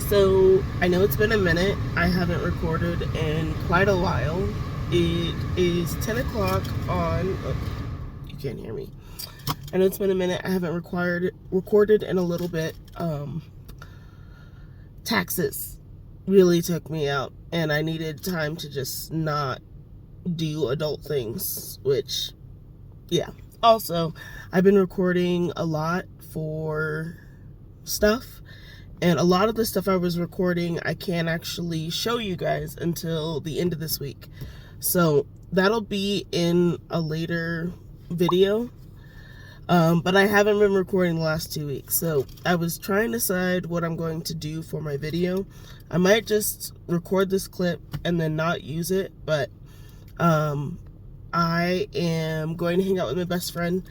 So I know it's been a minute. I haven't recorded in quite a while. It is 10 o'clock on, oh, you can't hear me. I know it's been a minute. I haven't recorded in a little bit. Taxes really took me out, and I needed time to just not do adult things, which, yeah. Also, I've been recording a lot for stuff, and a lot of the stuff I was recording I can't actually show you guys until the end of this week, so that'll be in a later video. But I haven't been recording the last 2 weeks, so I was trying to decide what I'm going to do for my video. I might just record this clip and then not use it, but I am going to hang out with my best friend,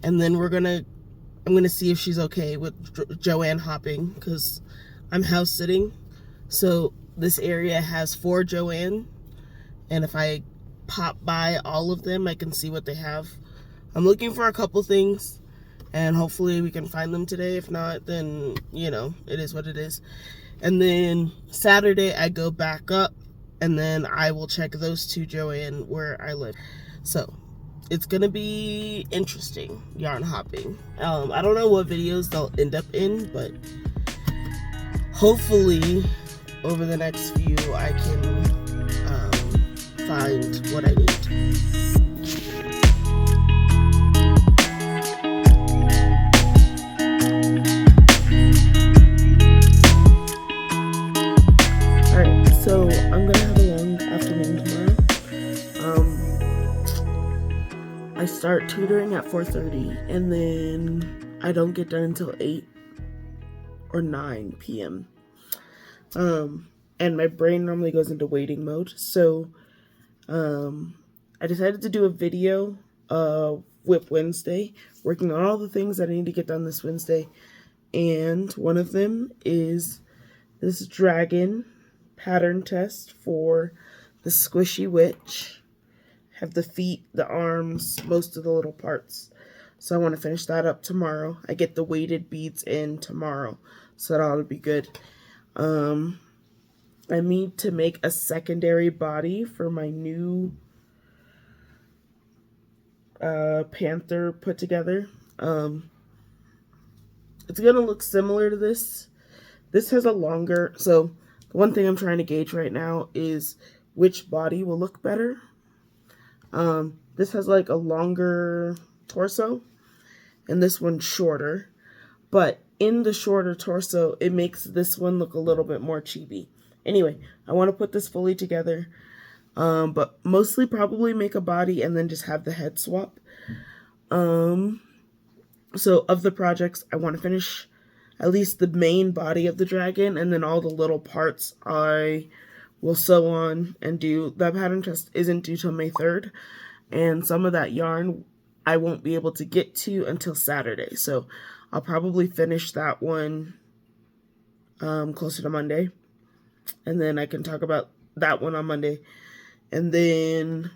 and then I'm gonna see if she's okay with Joanne hopping, because I'm house sitting, so this area has 4 Joanne, and if I pop by all of them, I can see what they have. I'm looking for a couple things, and hopefully we can find them today. If not, then, you know, it is what it is. And then Saturday I go back up, and then I will check those 2 Joanne where I live. So it's gonna be interesting yarn hopping. I don't know what videos they'll end up in, but hopefully over the next few I can find what I need. So I'm gonna have a long afternoon tomorrow. I start tutoring at 4:30, and then I don't get done until 8 or 9 p.m. And my brain normally goes into waiting mode. So I decided to do a video WIP Wednesday, working on all the things that I need to get done this Wednesday. And one of them is this dragon pattern test for the squishy witch. Have the feet, the arms, most of the little parts. So I want to finish that up tomorrow. I get the weighted beads in tomorrow, so that ought to be good. I need to make a secondary body for my new panther put together. It's gonna look similar to this. This has a longer, so one thing I'm trying to gauge right now is which body will look better. This has like a longer torso, and this one's shorter. But in the shorter torso, it makes this one look a little bit more chibi. Anyway, I want to put this fully together, but mostly probably make a body and then just have the head swap. So of the projects, I want to finish at least the main body of the dragon, and then all the little parts I will sew on and do. That pattern test isn't due till May 3rd, and some of that yarn I won't be able to get to until Saturday, so I'll probably finish that one closer to Monday, and then I can talk about that one on Monday. And then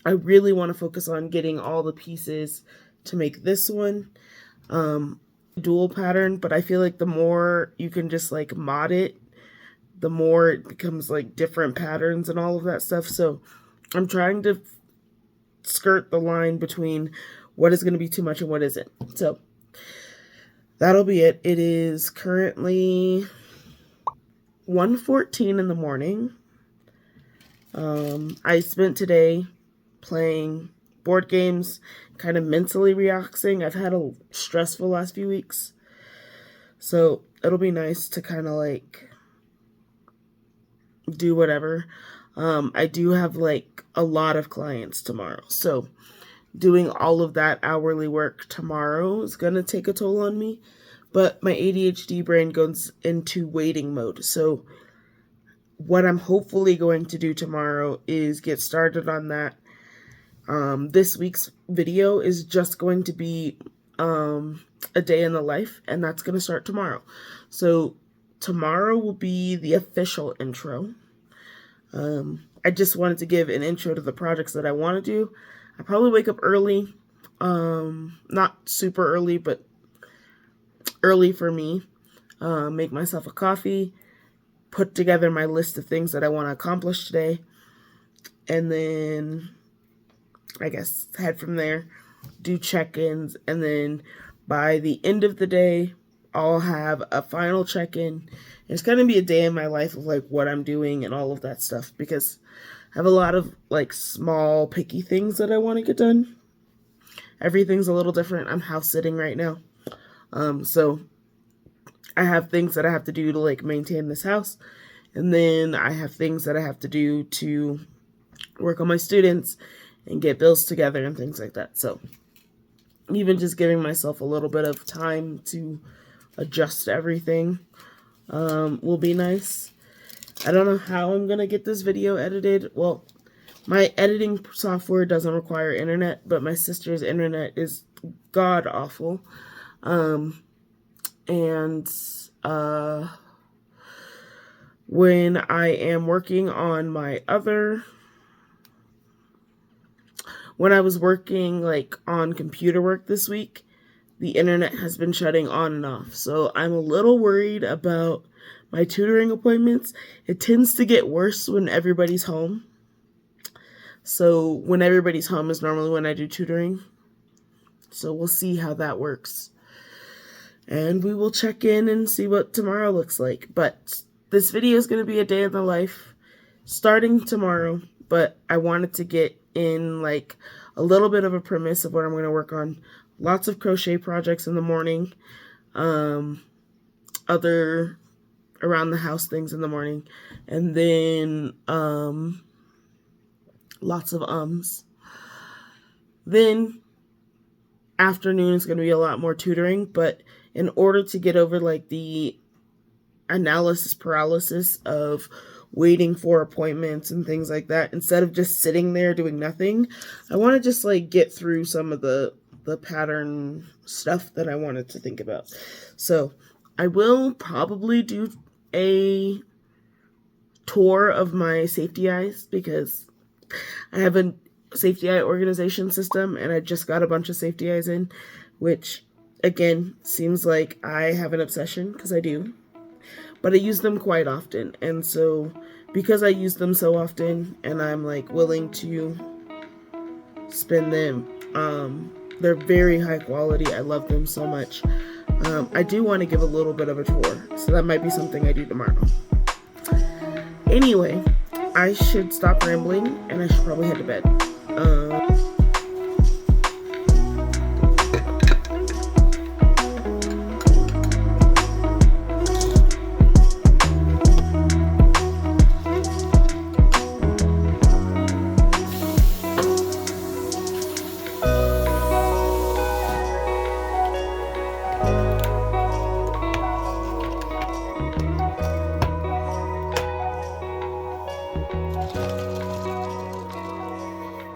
I really want to focus on getting all the pieces to make this one. Dual pattern, but I feel like the more you can just like mod it, the more it becomes like different patterns and all of that stuff. So I'm trying to skirt the line between what is going to be too much and what isn't. So that'll be it. It is currently 1:14 in the morning. I spent today playing board games, kind of mentally relaxing. I've had a stressful last few weeks, so it'll be nice to kind of like do whatever. I do have like a lot of clients tomorrow, so doing all of that hourly work tomorrow is gonna take a toll on me, but my ADHD brain goes into waiting mode. So what I'm hopefully going to do tomorrow is get started on that. This week's video is just going to be a day in the life, and that's going to start tomorrow. So tomorrow will be the official intro. I just wanted to give an intro to the projects that I want to do. I probably wake up early, not super early, but early for me. make myself a coffee, put together my list of things that I want to accomplish today, and then I guess head from there, do check-ins, and then by the end of the day, I'll have a final check-in. It's going to be a day in my life of like what I'm doing and all of that stuff, because I have a lot of like small picky things that I want to get done. Everything's a little different. I'm house sitting right now. So I have things that I have to do to like maintain this house. And then I have things that I have to do to work on my students and get bills together and things like that. So even just giving myself a little bit of time to adjust everything will be nice. I don't know how I'm going to get this video edited. Well, my editing software doesn't require internet, but my sister's internet is god awful. When I am working on my other, when I was working like on computer work this week, the internet has been shutting on and off. So I'm a little worried about my tutoring appointments. It tends to get worse when everybody's home. So when everybody's home is normally when I do tutoring. So we'll see how that works. And we will check in and see what tomorrow looks like. But this video is going to be a day in the life starting tomorrow. But I wanted to get in like a little bit of a premise of what I'm going to work on. Lots of crochet projects in the morning. Other around the house things in the morning. And then lots of ums. Then afternoon is going to be a lot more tutoring, but in order to get over like the analysis paralysis of waiting for appointments and things like that, instead of just sitting there doing nothing, I want to just like get through some of the pattern stuff that I wanted to think about. So I will probably do a tour of my safety eyes because I have a safety eye organization system and I just got a bunch of safety eyes in, which again seems like I have an obsession, because I do, but I use them quite often. And so because I use them so often and I'm like willing to spend them, they're very high quality. I love them so much. I do want to give a little bit of a tour, so that might be something I do tomorrow. Anyway, I should stop rambling and I should probably head to bed.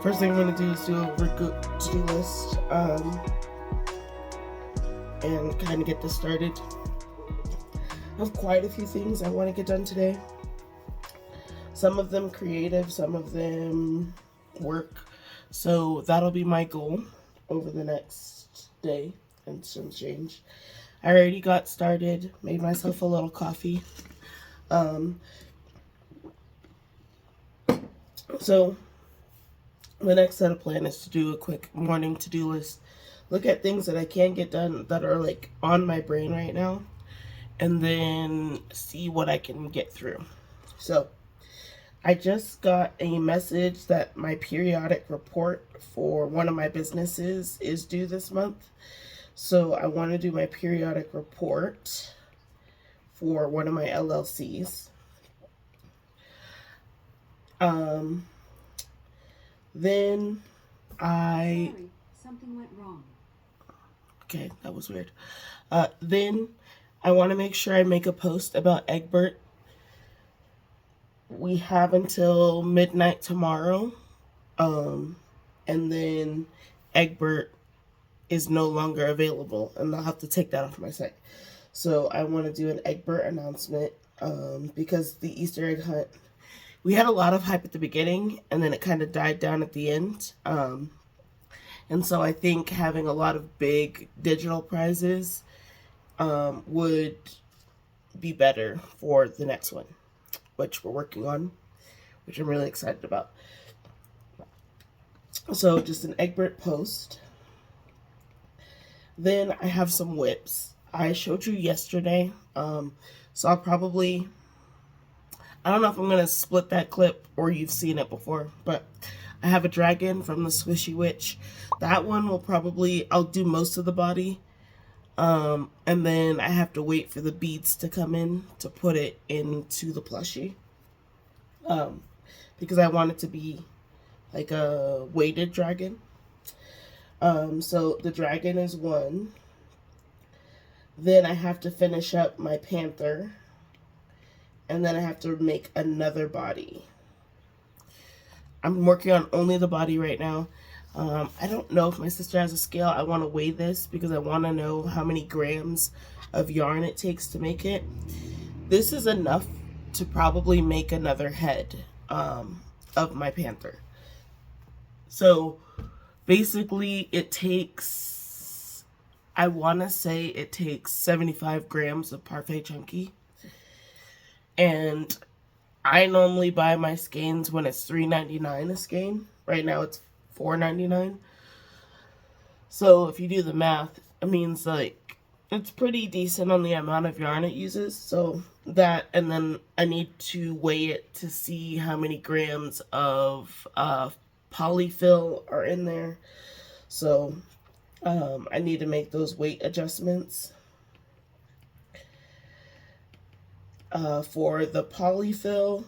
First thing I'm going to do is do a to-do list and kind of get this started. I have quite a few things I want to get done today. Some of them creative, some of them work. So that'll be my goal over the next day and some change. I already got started, made myself a little coffee. So the next set of plan is to do a quick morning to-do list. Look at things that I can get done that are like on my brain right now, and then see what I can get through. So I just got a message that my periodic report for one of my businesses is due this month. So I want to do my periodic report for one of my LLCs. Then Sorry, something went wrong. Okay, that was weird. Then I want to make sure I make a post about Egbert. We have until midnight tomorrow. And then Egbert is no longer available, and I'll have to take that off my site. So I want to do an Egbert announcement because the Easter egg hunt, we had a lot of hype at the beginning, and then it kind of died down at the end. And so I think having a lot of big digital prizes would be better for the next one, which we're working on, which I'm really excited about. So just an Egbert post. Then I have some WIPs. I showed you yesterday, so I'll probably, I don't know if I'm going to split that clip or you've seen it before, but I have a dragon from the Swishy Witch. That one will probably, I'll do most of the body, and then I have to wait for the beads to come in to put it into the plushie, because I want it to be like a weighted dragon. So the dragon is one. Then I have to finish up my panther. And then I have to make another body. I'm working on only the body right now. I don't know if my sister has a scale. I want to weigh this because I want to know how many grams of yarn it takes to make it. This is enough to probably make another head of my panther. So basically it takes, I want to say it takes 75 grams of Parfait Chunky. And I normally buy my skeins when it's $3.99 a skein. Right now it's $4.99. So if you do the math, it means like it's pretty decent on the amount of yarn it uses. So that, and then I need to weigh it to see how many grams of polyfill are in there. So I need to make those weight adjustments. For the polyfill,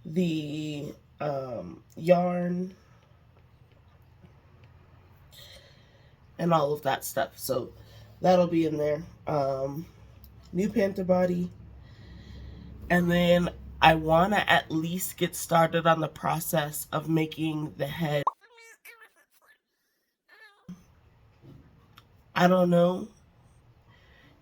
the yarn, and all of that stuff. So that'll be in there. New panther body. And then I want to at least get started on the process of making the head. I don't know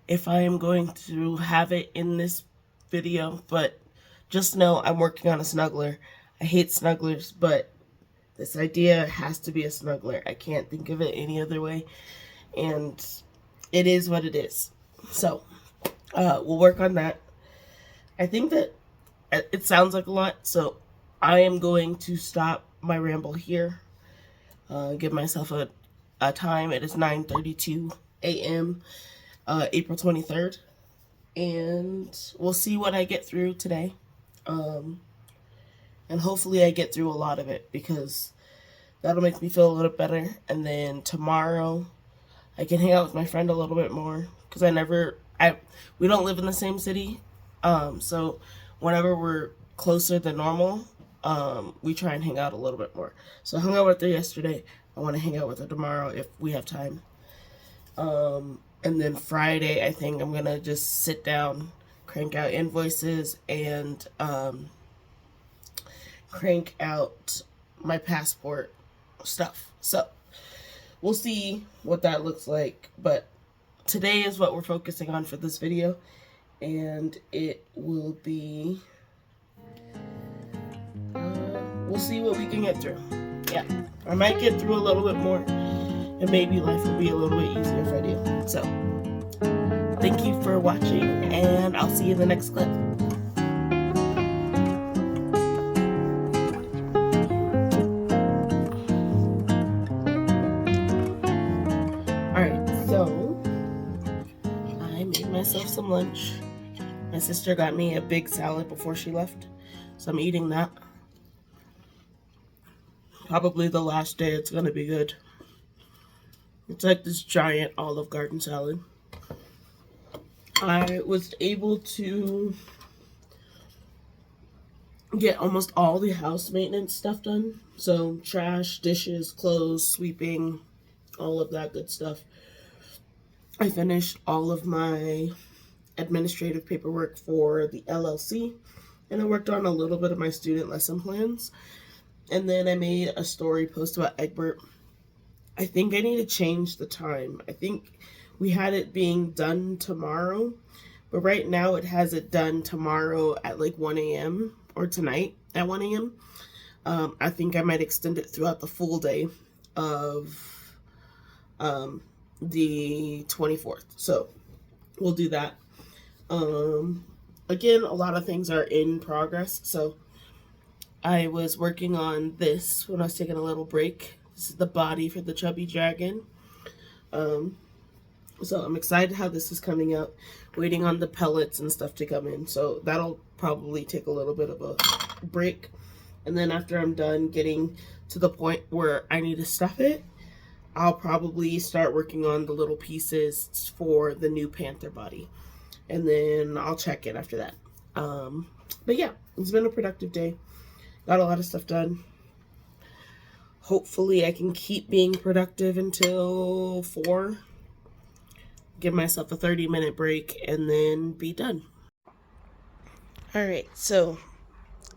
if I am going to have it in this video, but just know I'm working on a snuggler. I hate snugglers, but this idea has to be a snuggler. I can't think of it any other way, and it is what it is. So we'll work on that. I think that it sounds like a lot, so I am going to stop my ramble here. Give myself a time. It is 9:32 a.m. April 23rd, and we'll see what I get through today, and hopefully I get through a lot of it, because that'll make me feel a little better. And then tomorrow I can hang out with my friend a little bit more, because we don't live in the same city, so whenever we're closer than normal, we try and hang out a little bit more. So I hung out with her yesterday. I want to hang out with her tomorrow if we have time. And then Friday, I think I'm going to just sit down, crank out invoices, and crank out my passport stuff. So we'll see what that looks like. But today is what we're focusing on for this video. And it will be, we'll see what we can get through. Yeah, I might get through a little bit more. And maybe life will be a little bit easier if I do. So, thank you for watching, and I'll see you in the next clip. Alright, so I made myself some lunch. My sister got me a big salad before she left, so I'm eating that. Probably the last day it's gonna be good. It's like this giant Olive Garden salad. I was able to get almost all the house maintenance stuff done. So trash, dishes, clothes, sweeping, all of that good stuff. I finished all of my administrative paperwork for the LLC, and I worked on a little bit of my student lesson plans. And then I made a story post about Egbert. I think I need to change the time. I think we had it being done tomorrow, but right now it has it done tomorrow at like 1 a.m. or tonight at 1 a.m. I think I might extend it throughout the full day of the 24th. So we'll do that. Again, a lot of things are in progress. So I was working on this when I was taking a little break. This is the body for the chubby dragon. Um, so I'm excited how this is coming out. Waiting on the pellets and stuff to come in. So that'll probably take a little bit of a break. And then after I'm done getting to the point where I need to stuff it, I'll probably start working on the little pieces for the new panther body. And then I'll check in after that. But yeah, it's been a productive day. Got a lot of stuff done. Hopefully I can keep being productive until 4. Give myself a 30-minute break and then be done. Alright, so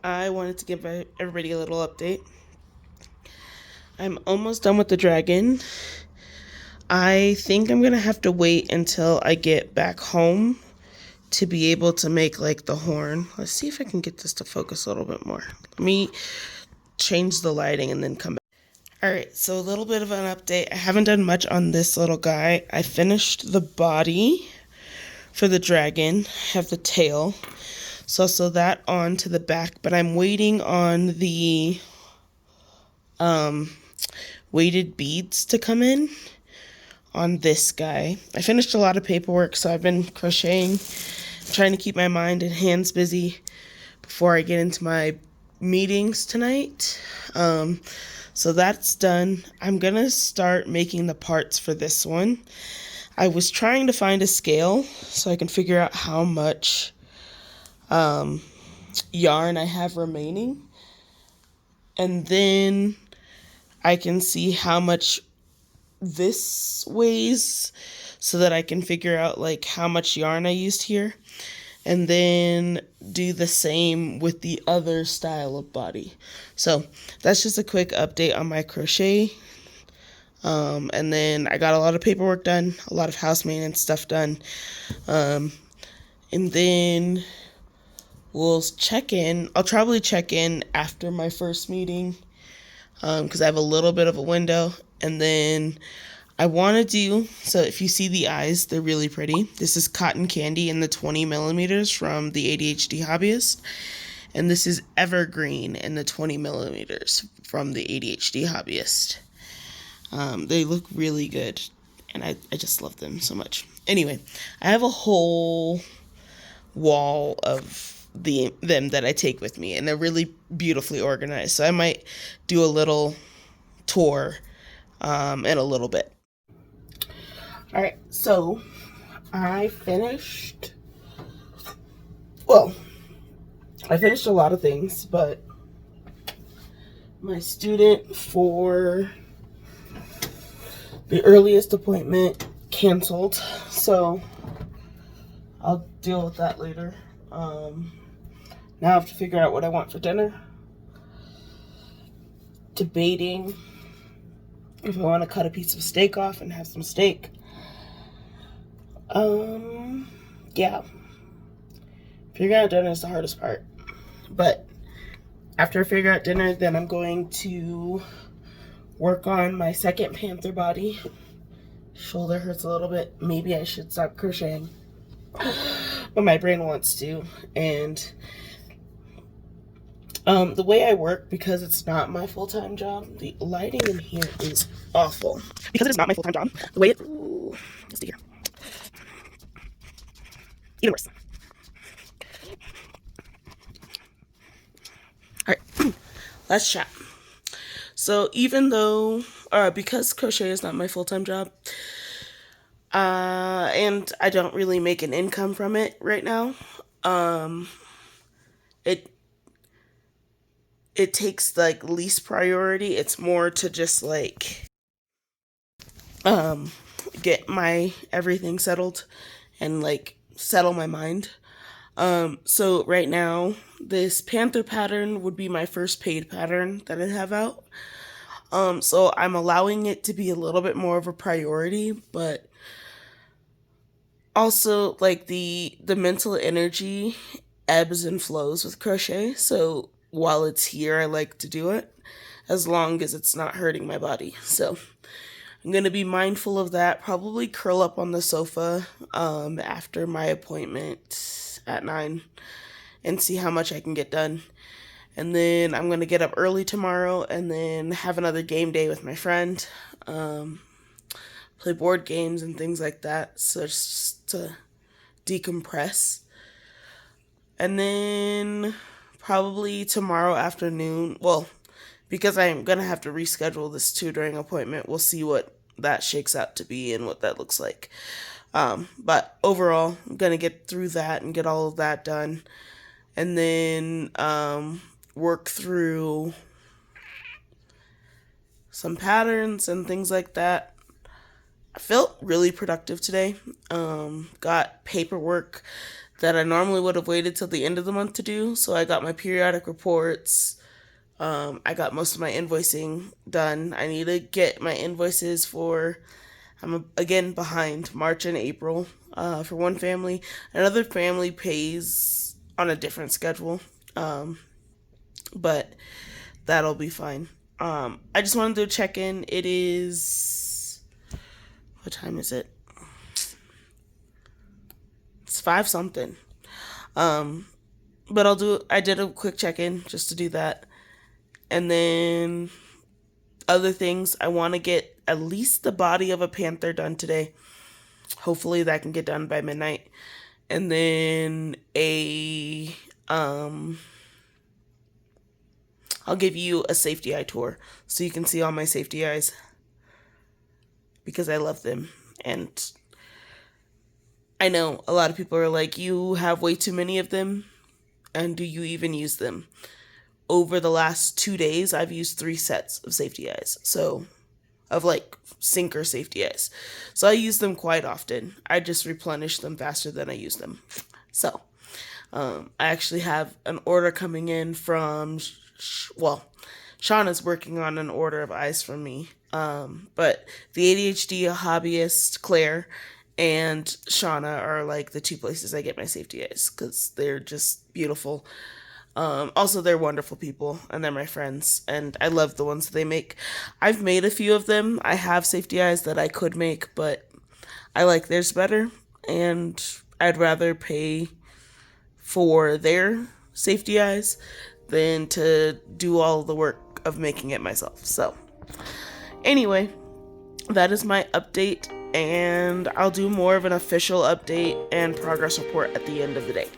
I wanted to give everybody a little update. I'm almost done with the dragon. I think I'm going to have to wait until I get back home to be able to make like the horn. Let's see if I can get this to focus a little bit more. Let me change the lighting and then come back. Alright, so a little bit of an update. I haven't done much on this little guy. I finished the body for the dragon. I have the tail. So I'll sew that on to the back, but I'm waiting on the weighted beads to come in on this guy. I finished a lot of paperwork, so I've been crocheting, trying to keep my mind and hands busy before I get into my meetings tonight. So that's done. I'm gonna start making the parts for this one. I was trying to find a scale so I can figure out how much yarn I have remaining, and then I can see how much this weighs so that I can figure out like how much yarn I used here, and then do the same with the other style of body. So that's just a quick update on my crochet. And then I got a lot of paperwork done, a lot of house maintenance stuff done. And then we'll check in. I'll probably check in after my first meeting, because I have a little bit of a window. And then I want to do, so if you see the eyes, they're really pretty. This is Cotton Candy in the 20 millimeters from the ADHD Hobbyist. And this is Evergreen in the 20 millimeters from the ADHD Hobbyist. They look really good, and I just love them so much. Anyway, I have a whole wall of them that I take with me, and they're really beautifully organized. So I might do a little tour in a little bit. All right, so I finished a lot of things, but my student for the earliest appointment canceled, so I'll deal with that later. Now I have to figure out what I want for dinner. Debating if I want to cut a piece of steak off and have some steak. Yeah. Figuring out dinner is the hardest part. But after I figure out dinner, then I'm going to work on my second panther body. Shoulder hurts a little bit. Maybe I should stop crocheting. But my brain wants to. And the way I work, because it's not my full-time job, the lighting in here is awful. Because it's not my full-time job, the way it... Ooh, let's see here. Even worse. Alright, let's chat. So even though, because crochet is not my full-time job, and I don't really make an income from it right now, it takes like least priority. It's more to just like get my everything settled and like settle my mind. So right now, this panther pattern would be my first paid pattern that I have out. So I'm allowing it to be a little bit more of a priority, but also like the mental energy ebbs and flows with crochet. So while it's here, I like to do it as long as it's not hurting my body. So I'm going to be mindful of that, probably curl up on the sofa after my appointment at 9 and see how much I can get done. And then I'm going to get up early tomorrow and then have another game day with my friend. Play board games and things like that. So just to decompress. And then probably tomorrow afternoon, well, because I'm going to have to reschedule this tutoring appointment, we'll see what that shakes out to be and what that looks like. But overall, I'm going to get through that and get all of that done. And then work through some patterns and things like that. I felt really productive today. Got paperwork that I normally would have waited till the end of the month to do. So I got my periodic reports. I got most of my invoicing done. I need to get my invoices for, I'm again behind March and April for one family. Another family pays on a different schedule, but that'll be fine. I just wanted to check in. It is, what time is it? It's 5 something. But I did a quick check-in just to do that. And then other things, I want to get at least the body of a panther done today. Hopefully that can get done by midnight. And then I'll give you a safety eye tour so you can see all my safety eyes because I love them. And I know a lot of people are like, you have way too many of them, and do you even use them? Over the last 2 days, I've used 3 sets of safety eyes. So, of like sinker safety eyes. So I use them quite often. I just replenish them faster than I use them. So, I actually have an order coming in from, Shauna's working on an order of eyes from me. But the ADHD hobbyist, Claire, and Shauna are like the 2 places I get my safety eyes because they're just beautiful. Also, they're wonderful people and they're my friends and I love the ones that they make. I've made a few of them. I have safety eyes that I could make, but I like theirs better and I'd rather pay for their safety eyes than to do all the work of making it myself. So, anyway, that is my update, and I'll do more of an official update and progress report at the end of the day.